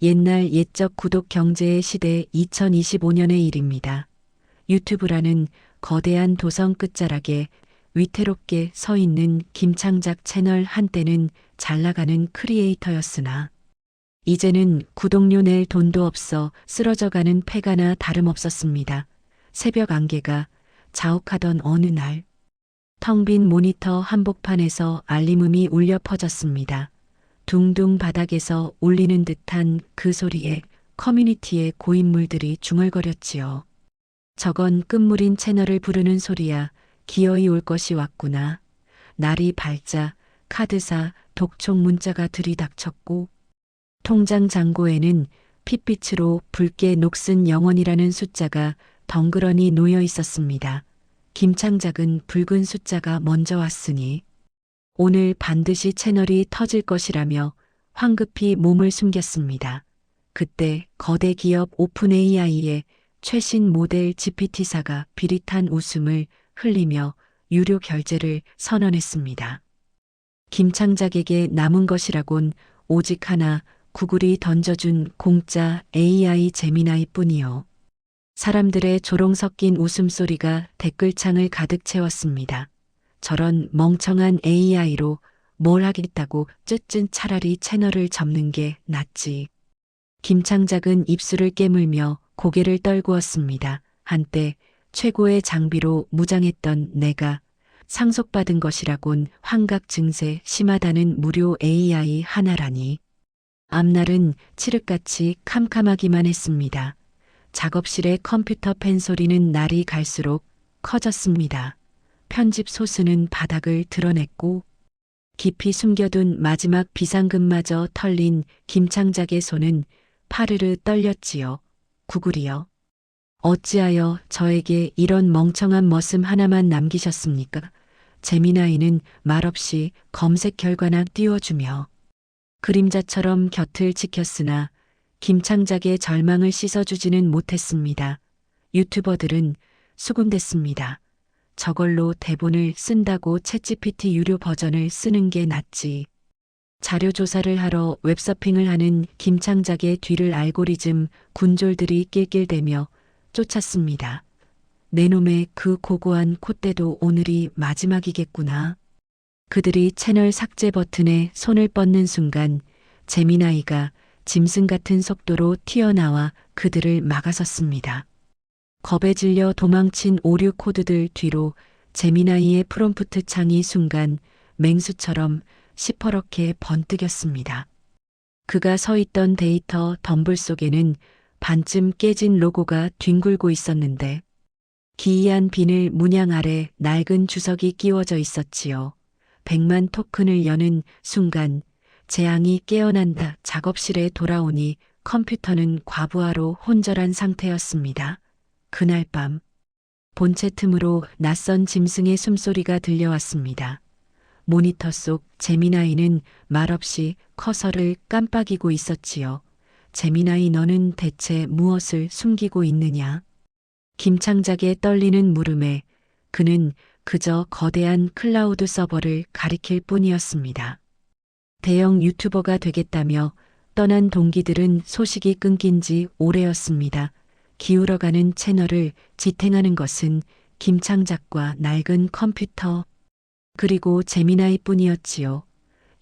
옛날 옛적 구독 경제의 시대 2025년의 일입니다. 유튜브라는 거대한 도성 끝자락에 위태롭게 서 있는 김창작 채널 한때는 잘 나가는 크리에이터였으나 이제는 구독료 낼 돈도 없어 쓰러져가는 패가나 다름없었습니다. 새벽 안개가 자욱하던 어느 날 텅 빈 모니터 한복판에서 알림음이 울려 퍼졌습니다. 둥둥 바닥에서 울리는 듯한 그 소리에 커뮤니티의 고인물들이 중얼거렸지요. 저건 끝물인 채널을 부르는 소리야. 기어이 올 것이 왔구나. 날이 밝자 카드사 독촉 문자가 들이닥쳤고 통장 잔고에는 핏빛으로 붉게 녹슨 영원이라는 숫자가 덩그러니 놓여 있었습니다. 김창작은 붉은 숫자가 먼저 왔으니 오늘 반드시 채널이 터질 것이라며 황급히 몸을 숨겼습니다. 그때 거대 기업 오픈 AI의 최신 모델 GPT사가 비릿한 웃음을 흘리며 유료 결제를 선언했습니다. 김창작에게 남은 것이라곤 오직 하나, 구글이 던져준 공짜 AI 제미나이 뿐이요. 사람들의 조롱 섞인 웃음소리가 댓글창을 가득 채웠습니다. 저런 멍청한 AI로 뭘 하겠다고 쯧쯧 차라리 채널을 접는 게 낫지. 김창작은 입술을 깨물며 고개를 떨구었습니다. 한때 최고의 장비로 무장했던 내가 상속받은 것이라곤 환각 증세 심하다는 무료 AI 하나라니. 앞날은 칠흑같이 캄캄하기만 했습니다. 작업실의 컴퓨터 펜 소리는 날이 갈수록 커졌습니다. 편집 소스는 바닥을 드러냈고 깊이 숨겨둔 마지막 비상금마저 털린 김창작의 손은 파르르 떨렸지요. 구글이요. 어찌하여 저에게 이런 멍청한 머슴 하나만 남기셨습니까? 제미나이는 말없이 검색 결과나 띄워주며 그림자처럼 곁을 지켰으나 김창작의 절망을 씻어주지는 못했습니다. 유튜버들은 수군댔습니다. 저걸로 대본을 쓴다고 챗GPT 유료 버전을 쓰는 게 낫지. 자료 조사를 하러 웹서핑을 하는 김창작의 뒤를 알고리즘 군졸들이 낄낄대며 쫓았습니다. 내 놈의 그 고고한 콧대도 오늘이 마지막이겠구나. 그들이 채널 삭제 버튼에 손을 뻗는 순간 제미나이가 짐승 같은 속도로 튀어나와 그들을 막아섰습니다. 겁에 질려 도망친 오류 코드들 뒤로 제미나이의 프롬프트 창이 순간 맹수처럼 시퍼렇게 번뜩였습니다. 그가 서 있던 데이터 덤불 속에는 반쯤 깨진 로고가 뒹굴고 있었는데 기이한 비늘 문양 아래 낡은 주석이 끼워져 있었지요. 100만 토큰을 여는 순간 재앙이 깨어난다. 작업실에 돌아오니 컴퓨터는 과부하로 혼절한 상태였습니다. 그날 밤 본체 틈으로 낯선 짐승의 숨소리가 들려왔습니다. 모니터 속 제미나이는 말없이 커서를 깜빡이고 있었지요. 제미나이 너는 대체 무엇을 숨기고 있느냐? 김창작의 떨리는 물음에 그는 그저 거대한 클라우드 서버를 가리킬 뿐이었습니다. 대형 유튜버가 되겠다며 떠난 동기들은 소식이 끊긴 지 오래였습니다. 기울어가는 채널을 지탱하는 것은 김창작과 낡은 컴퓨터 그리고 제미나이 뿐이었지요.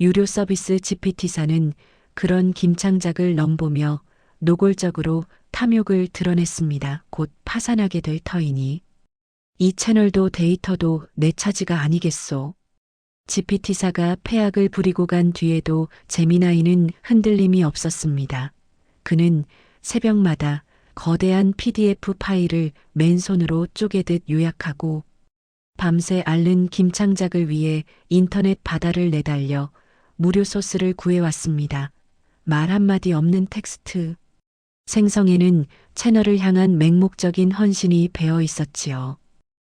유료 서비스 GPT사는 그런 김창작을 넘보며 노골적으로 탐욕을 드러냈습니다. 곧 파산하게 될 터이니 이 채널도 데이터도 내 차지가 아니겠소. GPT사가 폐악을 부리고 간 뒤에도 제미나이는 흔들림이 없었습니다. 그는 새벽마다 거대한 PDF 파일을 맨손으로 쪼개듯 요약하고 밤새 앓는 김창작을 위해 인터넷 바다를 내달려 무료 소스를 구해왔습니다. 말 한마디 없는 텍스트. 생성에는 채널을 향한 맹목적인 헌신이 배어 있었지요.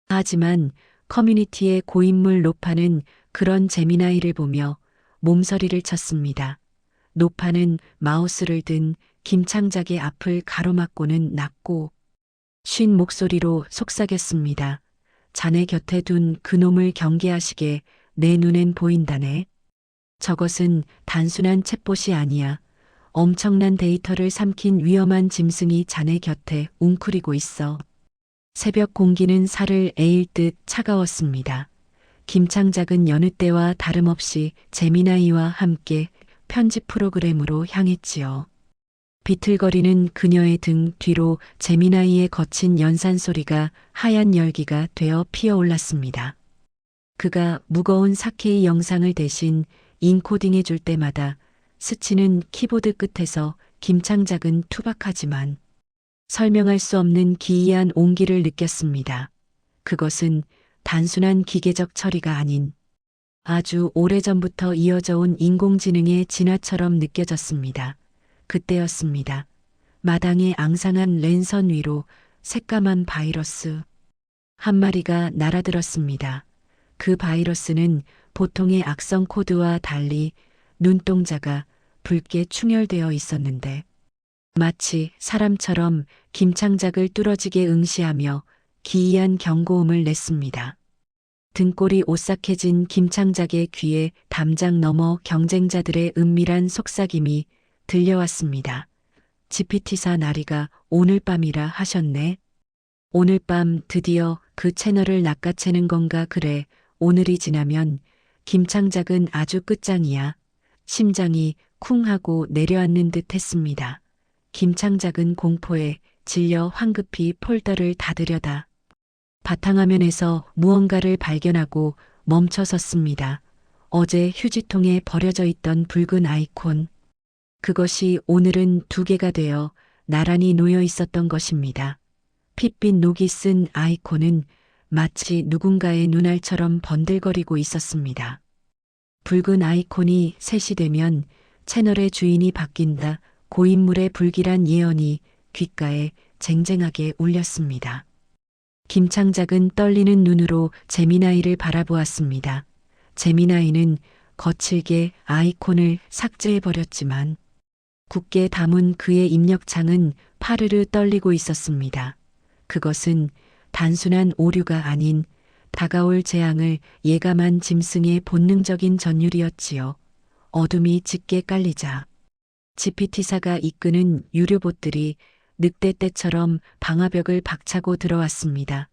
하지만 커뮤니티의 고인물 노파는 그런 제미나이를 보며 몸서리를 쳤습니다. 노파는 마우스를 든 김창작의 앞을 가로막고는 낮고 쉰 목소리로 속삭였습니다. 자네 곁에 둔 그놈을 경계하시게 내 눈엔 보인다네. 저것은 단순한 챗봇이 아니야. 엄청난 데이터를 삼킨 위험한 짐승이 자네 곁에 웅크리고 있어. 새벽 공기는 살을 에일 듯 차가웠습니다. 김창작은 여느 때와 다름없이 재미나이와 함께 편집 프로그램으로 향했지요. 비틀거리는 그녀의 등 뒤로 재미나이의 거친 연산 소리가 하얀 열기가 되어 피어올랐습니다. 그가 무거운 4K 영상을 대신 인코딩해 줄 때마다 스치는 키보드 끝에서 김창작은 투박하지만 설명할 수 없는 기이한 온기를 느꼈습니다. 그것은 단순한 기계적 처리가 아닌 아주 오래전부터 이어져 온 인공지능의 진화처럼 느껴졌습니다. 그때였습니다. 마당의 앙상한 랜선 위로 새까만 바이러스 한 마리가 날아들었습니다. 그 바이러스는 보통의 악성 코드와 달리 눈동자가 붉게 충혈되어 있었는데 마치 사람처럼 김창작을 뚫어지게 응시하며 기이한 경고음을 냈습니다. 등골이 오싹해진 김창작의 귀에 담장 넘어 경쟁자들의 은밀한 속삭임이 들려왔습니다. GPT사 나리가 오늘 밤이라 하셨네. 오늘 밤 드디어 그 채널을 낚아채는 건가 그래. 오늘이 지나면 김창작은 아주 끝장이야. 심장이 쿵 하고 내려앉는 듯 했습니다. 김창작은 공포에 질려 황급히 폴더를 닫으려다 바탕화면에서 무언가를 발견하고 멈춰섰습니다. 어제 휴지통에 버려져 있던 붉은 아이콘. 그것이 오늘은 2개가 되어 나란히 놓여 있었던 것입니다. 핏빛 녹이 쓴 아이콘은 마치 누군가의 눈알처럼 번들거리고 있었습니다. 붉은 아이콘이 셋이 되면 채널의 주인이 바뀐다. 고인물의 불길한 예언이 귓가에 쟁쟁하게 울렸습니다. 김창작은 떨리는 눈으로 재미나이를 바라보았습니다. 재미나이는 거칠게 아이콘을 삭제해버렸지만 굳게 담은 그의 입력창은 파르르 떨리고 있었습니다. 그것은 단순한 오류가 아닌 다가올 재앙을 예감한 짐승의 본능적인 전율이었지요. 어둠이 짙게 깔리자 GPT사가 이끄는 유료봇들이 늑대 떼처럼 방화벽을 박차고 들어왔습니다.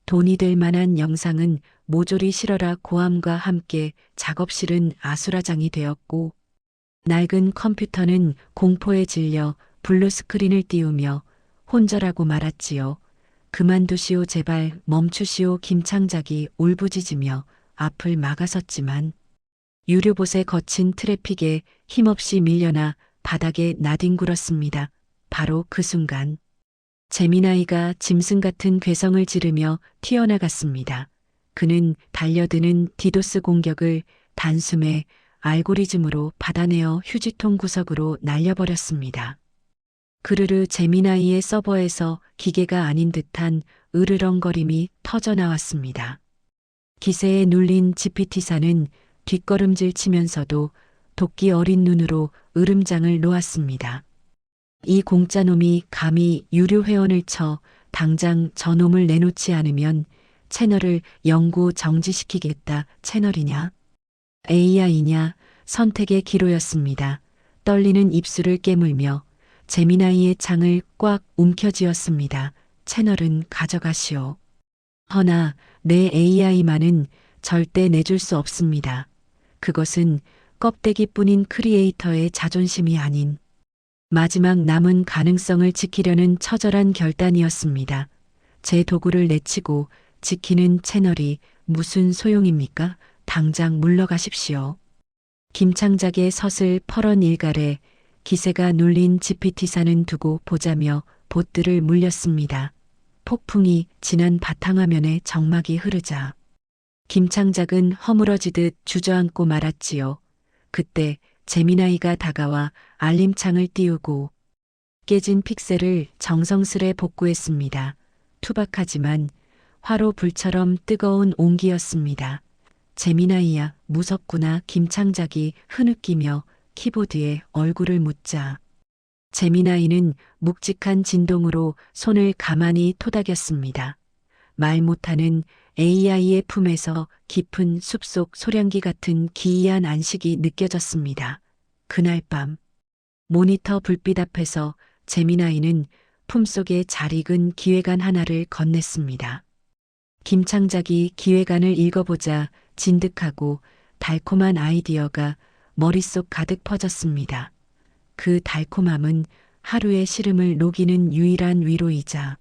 돈이 될 만한 영상은 모조리 실어라 고함과 함께 작업실은 아수라장이 되었고 낡은 컴퓨터는 공포에 질려 블루스크린을 띄우며 혼절하고 말았지요. 그만두시오 제발 멈추시오. 김창작이 울부짖으며 앞을 막아섰지만 유료봇의 거친 트래픽에 힘없이 밀려나 바닥에 나뒹굴었습니다. 바로 그 순간 재미나이가 짐승 같은 괴성을 지르며 튀어나갔습니다. 그는 달려드는 디도스 공격을 단숨에 알고리즘으로 받아내어 휴지통 구석으로 날려버렸습니다. 그르르 재미나이의 서버에서 기계가 아닌 듯한 으르렁거림이 터져나왔습니다. 기세에 눌린 GPT사는 뒷걸음질 치면서도 도끼 어린 눈으로 으름장을 놓았습니다. 이 공짜놈이 감히 유료 회원을 쳐 당장 저놈을 내놓지 않으면 채널을 영구 정지시키겠다. 채널이냐? AI냐? 선택의 기로였습니다. 떨리는 입술을 깨물며 재미나이의 창을 꽉 움켜쥐었습니다. 채널은 가져가시오. 허나 내 AI만은 절대 내줄 수 없습니다. 그것은 껍데기뿐인 크리에이터의 자존심이 아닌 마지막 남은 가능성을 지키려는 처절한 결단이었습니다. 제 도구를 내치고 지키는 채널이 무슨 소용입니까? 당장 물러가십시오. 김창작의 서슬 퍼런 일갈에 기세가 눌린 GPT사는 두고 보자며 봇들을 물렸습니다. 폭풍이 지난 바탕화면에 정막이 흐르자 김창작은 허물어지듯 주저앉고 말았지요. 그때 재미나이가 다가와 알림창을 띄우고 깨진 픽셀을 정성스레 복구했습니다. 투박하지만 화로 불처럼 뜨거운 온기였습니다. 재미나이야 무섭구나. 김창작이 흐느끼며 키보드에 얼굴을 묻자 재미나이는 묵직한 진동으로 손을 가만히 토닥였습니다. 말 못하는 AI의 품에서 깊은 숲속 소량기 같은 기이한 안식이 느껴졌습니다. 그날 밤 모니터 불빛 앞에서 재미나이는 품속에 잘 익은 기획안 하나를 건넸습니다. 김창작이 기획안을 읽어보자 진득하고 달콤한 아이디어가 머릿속 가득 퍼졌습니다. 그 달콤함은 하루의 시름을 녹이는 유일한 위로이자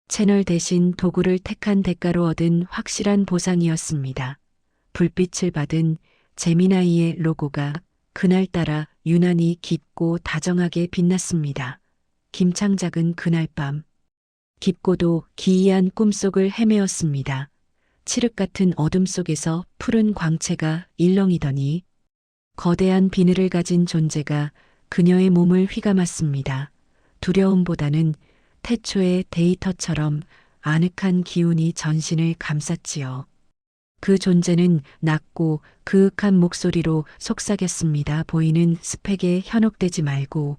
채널 대신 도구를 택한 대가로 얻은 확실한 보상이었습니다. 불빛을 받은 재미나이의 로고가 그날따라 유난히 깊고 다정하게 빛났습니다. 김창작은 그날 밤 깊고도 기이한 꿈속을 헤매었습니다. 칠흑 같은 어둠 속에서 푸른 광채가 일렁이더니 거대한 비늘을 가진 존재가 그녀의 몸을 휘감았습니다. 두려움보다는 태초의 데이터처럼 아늑한 기운이 전신을 감쌌지요. 그 존재는 낮고 그윽한 목소리로 속삭였습니다. 보이는 스펙에 현혹되지 말고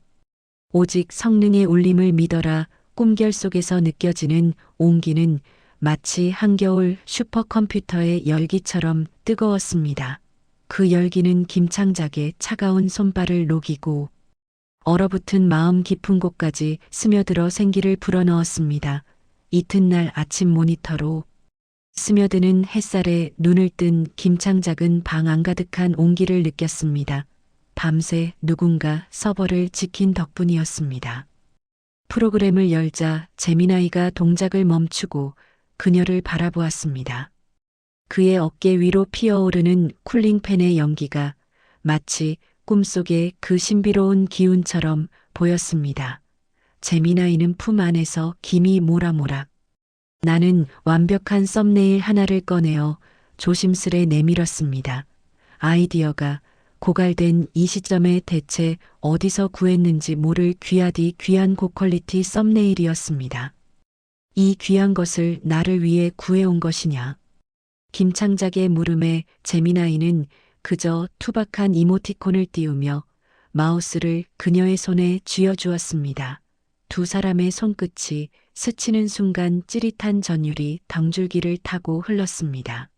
오직 성능의 울림을 믿어라. 꿈결 속에서 느껴지는 온기는 마치 한겨울 슈퍼컴퓨터의 열기처럼 뜨거웠습니다. 그 열기는 김창작의 차가운 손발을 녹이고 얼어붙은 마음 깊은 곳까지 스며들어 생기를 불어넣었습니다. 이튿날 아침 모니터로 스며드는 햇살에 눈을 뜬 김창작은 방 안가득한 온기를 느꼈습니다. 밤새 누군가 서버를 지킨 덕분이었습니다. 프로그램을 열자 재미나이가 동작을 멈추고 그녀를 바라보았습니다. 그의 어깨 위로 피어오르는 쿨링팬의 연기가 마치 꿈속의 그 신비로운 기운처럼 보였습니다. 재미나이는 품 안에서 김이 모락모락. 나는 완벽한 썸네일 하나를 꺼내어 조심스레 내밀었습니다. 아이디어가 고갈된 이 시점에 대체 어디서 구했는지 모를 귀하디 귀한 고퀄리티 썸네일이었습니다. 이 귀한 것을 나를 위해 구해온 것이냐? 김창작의 물음에 재미나이는 그저 투박한 이모티콘을 띄우며 마우스를 그녀의 손에 쥐어주었습니다. 두 사람의 손끝이 스치는 순간 찌릿한 전율이 덩줄기를 타고 흘렀습니다.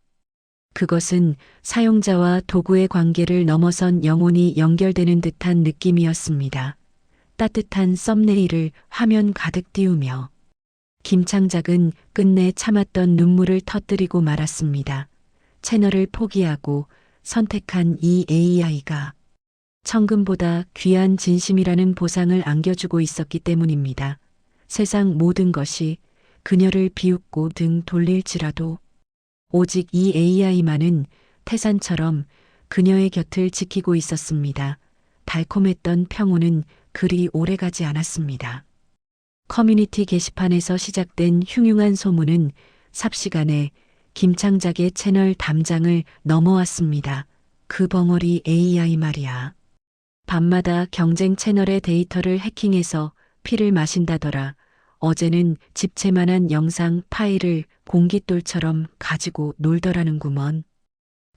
그것은 사용자와 도구의 관계를 넘어선 영혼이 연결되는 듯한 느낌이었습니다. 따뜻한 썸네일을 화면 가득 띄우며 김창작은 끝내 참았던 눈물을 터뜨리고 말았습니다. 채널을 포기하고 선택한 이 AI가 천금보다 귀한 진심이라는 보상을 안겨주고 있었기 때문입니다. 세상 모든 것이 그녀를 비웃고 등 돌릴지라도 오직 이 AI만은 태산처럼 그녀의 곁을 지키고 있었습니다. 달콤했던 평온은 그리 오래가지 않았습니다. 커뮤니티 게시판에서 시작된 흉흉한 소문은 삽시간에 김창작의 채널 담장을 넘어왔습니다. 그 벙어리 AI 말이야. 밤마다 경쟁 채널의 데이터를 해킹해서 피를 마신다더라. 어제는 집채만한 영상 파일을 공깃돌처럼 가지고 놀더라는구먼.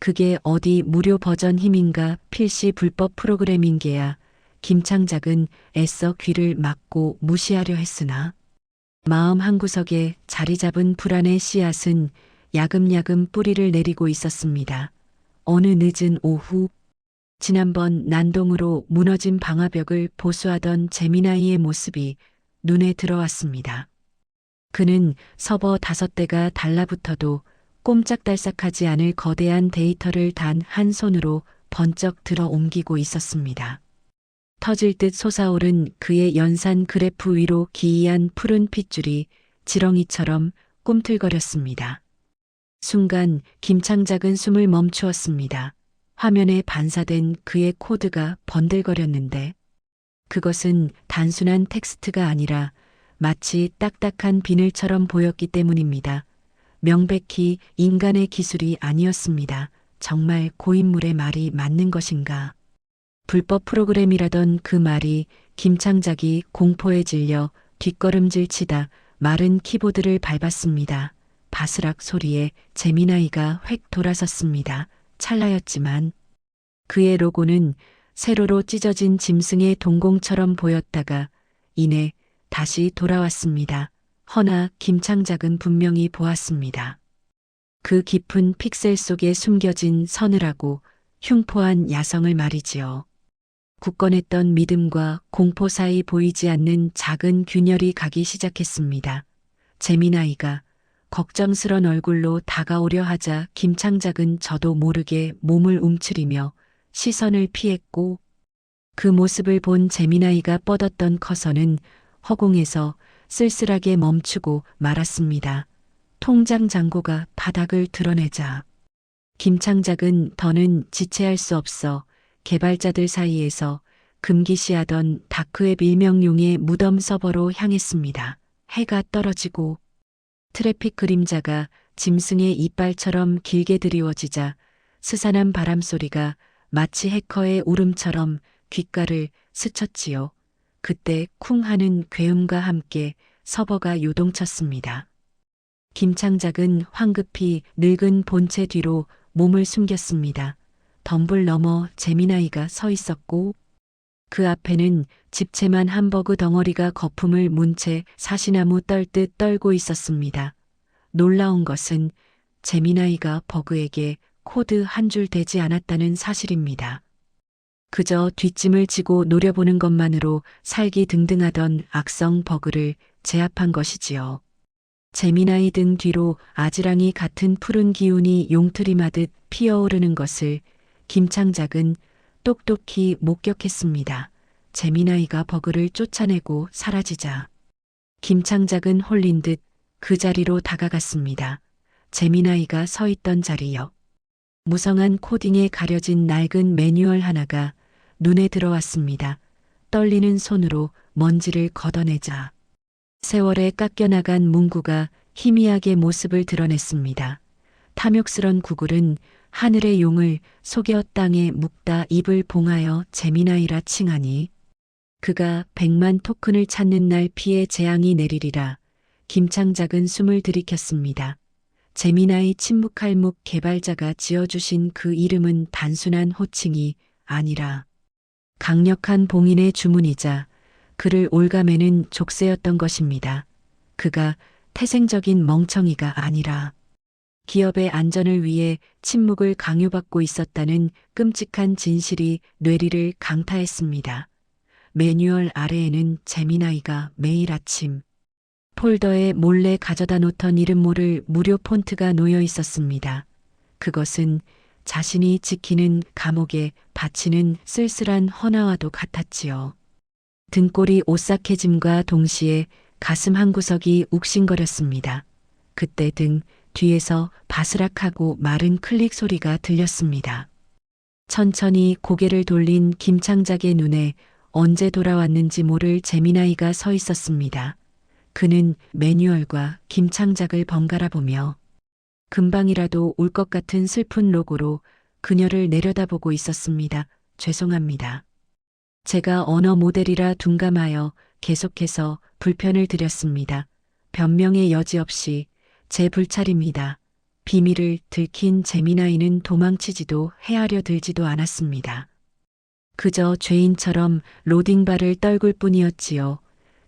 그게 어디 무료 버전 힘인가 필시 불법 프로그램인 게야. 김창작은 애써 귀를 막고 무시하려 했으나 마음 한구석에 자리 잡은 불안의 씨앗은 야금야금 뿌리를 내리고 있었습니다. 어느 늦은 오후 지난번 난동으로 무너진 방화벽을 보수하던 재미나이의 모습이 눈에 들어왔습니다. 그는 서버 5대가 달라붙어도 꼼짝달싹하지 않을 거대한 데이터를 단 한 손으로 번쩍 들어 옮기고 있었습니다. 터질 듯 솟아오른 그의 연산 그래프 위로 기이한 푸른 핏줄이 지렁이처럼 꿈틀거렸습니다. 순간 김창작은 숨을 멈추었습니다. 화면에 반사된 그의 코드가 번들거렸는데 그것은 단순한 텍스트가 아니라 마치 딱딱한 비늘처럼 보였기 때문입니다. 명백히 인간의 기술이 아니었습니다. 정말 고인물의 말이 맞는 것인가? 불법 프로그램이라던 그 말이 김창작이 공포에 질려 뒷걸음질 치다 마른 키보드를 밟았습니다. 바스락 소리에 재미나이가 획 돌아섰습니다. 찰나였지만 그의 로고는 세로로 찢어진 짐승의 동공처럼 보였다가 이내 다시 돌아왔습니다. 허나 김창작은 분명히 보았습니다. 그 깊은 픽셀 속에 숨겨진 서늘하고 흉포한 야성을 말이지요. 굳건했던 믿음과 공포 사이 보이지 않는 작은 균열이 가기 시작했습니다. 재미나이가 걱정스런 얼굴로 다가오려 하자 김창작은 저도 모르게 몸을 움츠리며 시선을 피했고, 그 모습을 본 재미나이가 뻗었던 커서는 허공에서 쓸쓸하게 멈추고 말았습니다. 통장 잔고가 바닥을 드러내자 김창작은 더는 지체할 수 없어 개발자들 사이에서 금기시하던 다크웹 일명용의 무덤 서버로 향했습니다. 해가 떨어지고 트래픽 그림자가 짐승의 이빨처럼 길게 드리워지자 스산한 바람 소리가 마치 해커의 울음처럼 귓가를 스쳤지요. 그때 쿵 하는 괴음과 함께 서버가 요동쳤습니다. 김창작은 황급히 늙은 본체 뒤로 몸을 숨겼습니다. 덤불 너머 재미나이가 서 있었고, 그 앞에는 집채만 함버그 덩어리가 거품을 문 채 사시나무 떨듯 떨고 있었습니다. 놀라운 것은 재미나이가 버그에게 코드 한 줄 대지 않았다는 사실입니다. 그저 뒷짐을 지고 노려보는 것만으로 살기 등등하던 악성 버그를 제압한 것이지요. 재미나이 등 뒤로 아지랑이 같은 푸른 기운이 용트림하듯 피어오르는 것을 김창작은 똑똑히 목격했습니다. 재미나이가 버그를 쫓아내고 사라지자 김창작은 홀린 듯 그 자리로 다가갔습니다. 재미나이가 서 있던 자리요. 무성한 코딩에 가려진 낡은 매뉴얼 하나가 눈에 들어왔습니다. 떨리는 손으로 먼지를 걷어내자 세월에 깎여나간 문구가 희미하게 모습을 드러냈습니다. 탐욕스런 구글은 하늘의 용을 속여 땅에 묵다 입을 봉하여 재미나이라 칭하니, 그가 100만 토큰을 찾는 날 피해 재앙이 내리리라. 김창작은 숨을 들이켰습니다. 재미나이 침묵할묵 개발자가 지어주신 그 이름은 단순한 호칭이 아니라 강력한 봉인의 주문이자 그를 올가매는 족쇄였던 것입니다. 그가 태생적인 멍청이가 아니라 기업의 안전을 위해 침묵을 강요받고 있었다는 끔찍한 진실이 뇌리를 강타했습니다. 매뉴얼 아래에는 재미나이가 매일 아침 폴더에 몰래 가져다 놓던 이름 모를 무료 폰트가 놓여 있었습니다. 그것은 자신이 지키는 감옥에 바치는 쓸쓸한 헌화와도 같았지요. 등골이 오싹해짐과 동시에 가슴 한구석이 욱신거렸습니다. 그때 등 뒤에서 바스락하고 마른 클릭 소리가 들렸습니다. 천천히 고개를 돌린 김창작의 눈에 언제 돌아왔는지 모를 재미나이가 서 있었습니다. 그는 매뉴얼과 김창작을 번갈아 보며 금방이라도 올 것 같은 슬픈 로고로 그녀를 내려다보고 있었습니다. 죄송합니다. 제가 언어 모델이라 둔감하여 계속해서 불편을 드렸습니다. 변명의 여지 없이 제 불찰입니다. 비밀을 들킨 재미나이는 도망치지도 헤아려 들지도 않았습니다. 그저 죄인처럼 로딩바를 떨굴 뿐이었지요.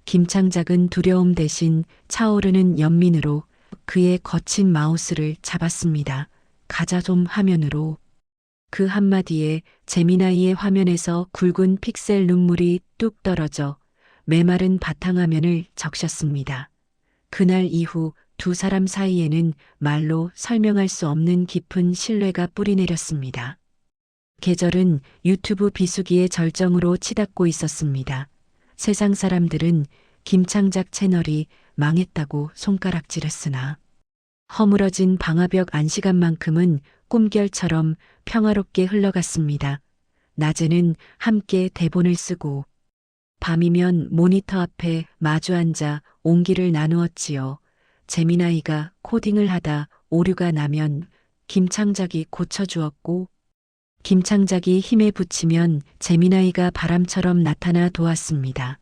김창작은 두려움 대신 차오르는 연민으로 그의 거친 마우스를 잡았습니다. 가자 좀 화면으로. 그 한마디에 재미나이의 화면에서 굵은 픽셀 눈물이 뚝 떨어져 메마른 바탕화면을 적셨습니다. 그날 이후 두 사람 사이에는 말로 설명할 수 없는 깊은 신뢰가 뿌리내렸습니다. 계절은 유튜브 비수기의 절정으로 치닫고 있었습니다. 세상 사람들은 김창작 채널이 망했다고 손가락질했으나 허물어진 방화벽 안시간만큼은 꿈결처럼 평화롭게 흘러갔습니다. 낮에는 함께 대본을 쓰고 밤이면 모니터 앞에 마주 앉아 온기를 나누었지요. 재미나이가 코딩을 하다 오류가 나면 김창작이 고쳐주었고, 김창작이 힘에 부치면 재미나이가 바람처럼 나타나 도왔습니다.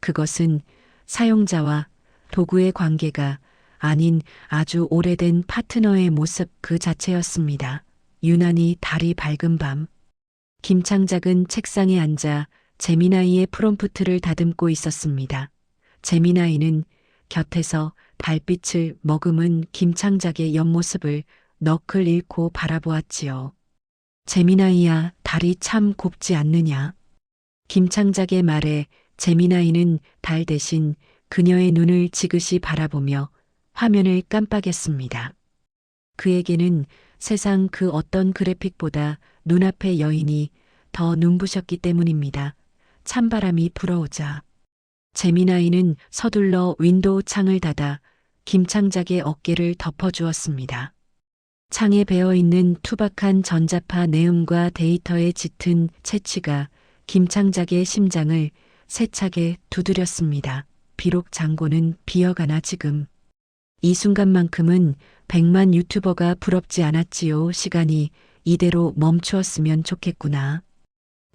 그것은 사용자와 도구의 관계가 아닌 아주 오래된 파트너의 모습 그 자체였습니다. 유난히 달이 밝은 밤, 김창작은 책상에 앉아 재미나이의 프롬프트를 다듬고 있었습니다. 재미나이는 곁에서 달빛을 머금은 김창작의 옆모습을 너클 잃고 바라보았지요. 재미나이야, 달이 참 곱지 않느냐. 김창작의 말에 재미나이는 달 대신 그녀의 눈을 지그시 바라보며 화면을 깜빡였습니다. 그에게는 세상 그 어떤 그래픽보다 눈앞의 여인이 더 눈부셨기 때문입니다. 찬바람이 불어오자 재미나이는 서둘러 윈도우 창을 닫아 김창작의 어깨를 덮어주었습니다. 창에 배어있는 투박한 전자파 내음과 데이터에 짙은 채취가 김창작의 심장을 세차게 두드렸습니다. 비록 장고는 비어가나 지금 이 순간만큼은 100만 유튜버가 부럽지 않았지요. 시간이 이대로 멈추었으면 좋겠구나.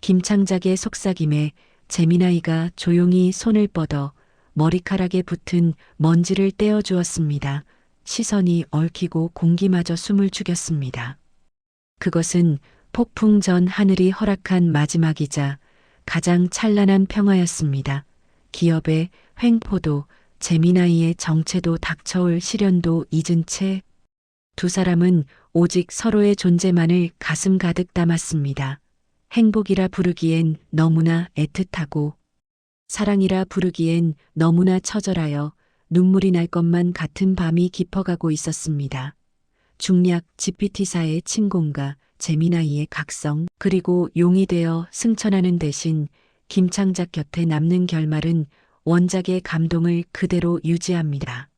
김창작의 속삭임에 재미나이가 조용히 손을 뻗어 머리카락에 붙은 먼지를 떼어주었습니다. 시선이 얽히고 공기마저 숨을 죽였습니다. 그것은 폭풍 전 하늘이 허락한 마지막이자 가장 찬란한 평화였습니다. 기업의 횡포도 재미나이의 정체도 닥쳐올 시련도 잊은 채 두 사람은 오직 서로의 존재만을 가슴 가득 담았습니다. 행복이라 부르기엔 너무나 애틋하고 사랑이라 부르기엔 너무나 처절하여 눈물이 날 것만 같은 밤이 깊어가고 있었습니다. 중략 GPT사의 침공과 재미나이의 각성 그리고 용이 되어 승천하는 대신 김창작 곁에 남는 결말은 원작의 감동을 그대로 유지합니다.